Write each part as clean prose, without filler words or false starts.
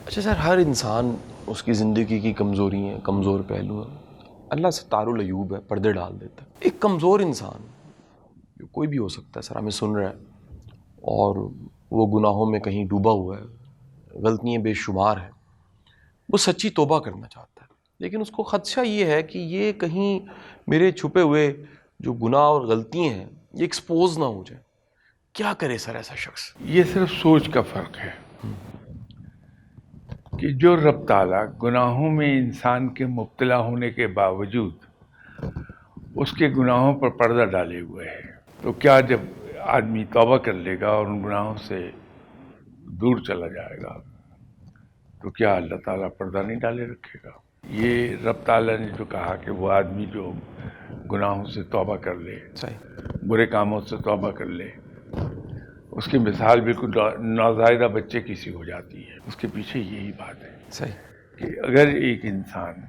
اچھا سر، ہر انسان اس کی زندگی کی کمزوری ہیں، کمزور پہلو ہیں، اللہ سے العیوب ہے، پردے ڈال دیتا ہے۔ ایک کمزور انسان جو کوئی بھی ہو سکتا ہے سر، ہمیں سن رہا ہے اور وہ گناہوں میں کہیں ڈوبا ہوا ہے، غلطیاں بے شمار ہیں، وہ سچی توبہ کرنا چاہتا ہے، لیکن اس کو خدشہ یہ ہے کہ یہ کہیں میرے چھپے ہوئے جو گناہ اور غلطیاں ہیں یہ ایکسپوز نہ ہو جائیں۔ کیا کرے سر ایسا شخص؟ یہ صرف سوچ کا فرق ہے کہ جو رب تعالیٰ گناہوں میں انسان کے مبتلا ہونے کے باوجود اس کے گناہوں پر پردہ ڈالے ہوئے ہے، تو کیا جب آدمی توبہ کر لے گا اور ان گناہوں سے دور چلا جائے گا تو کیا اللہ تعالیٰ پردہ نہیں ڈالے رکھے گا؟ یہ رب تعالیٰ نے جو کہا کہ وہ آدمی جو گناہوں سے توبہ کر لے، صحیح، برے کاموں سے توبہ کر لے، اس کی مثال بالکل نوزائیدہ بچے کی سی ہو جاتی ہے۔ اس کے پیچھے یہی بات ہے صحیح، کہ اگر ایک انسان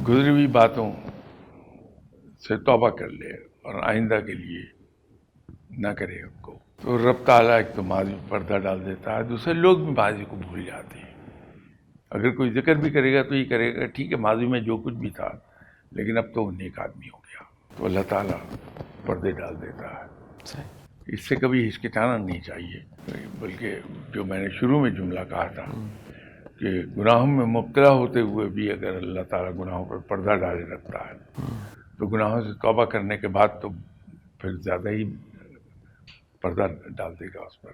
گزری ہوئی باتوں سے توبہ کر لے اور آئندہ کے لیے نہ کرے ان کو، تو رب تعالیٰ ایک تو ماضی میں پردہ ڈال دیتا ہے، دوسرے لوگ بھی ماضی کو بھول جاتے ہیں۔ اگر کوئی ذکر بھی کرے گا تو یہ کرے گا ٹھیک ہے ماضی میں جو کچھ بھی تھا، لیکن اب تو وہ نیک آدمی ہو گیا، تو اللہ تعالیٰ پردے ڈال دیتا ہے۔ صحیح، اس سے کبھی ہچکچانا نہیں چاہیے، بلکہ جو میں نے شروع میں جملہ کہا تھا کہ گناہوں میں مبتلا ہوتے ہوئے بھی اگر اللہ تعالیٰ گناہوں پر پردہ ڈالے رکھتا ہے تو گناہوں سے توبہ کرنے کے بعد تو پھر زیادہ ہی پردہ ڈال دے گا اس پر۔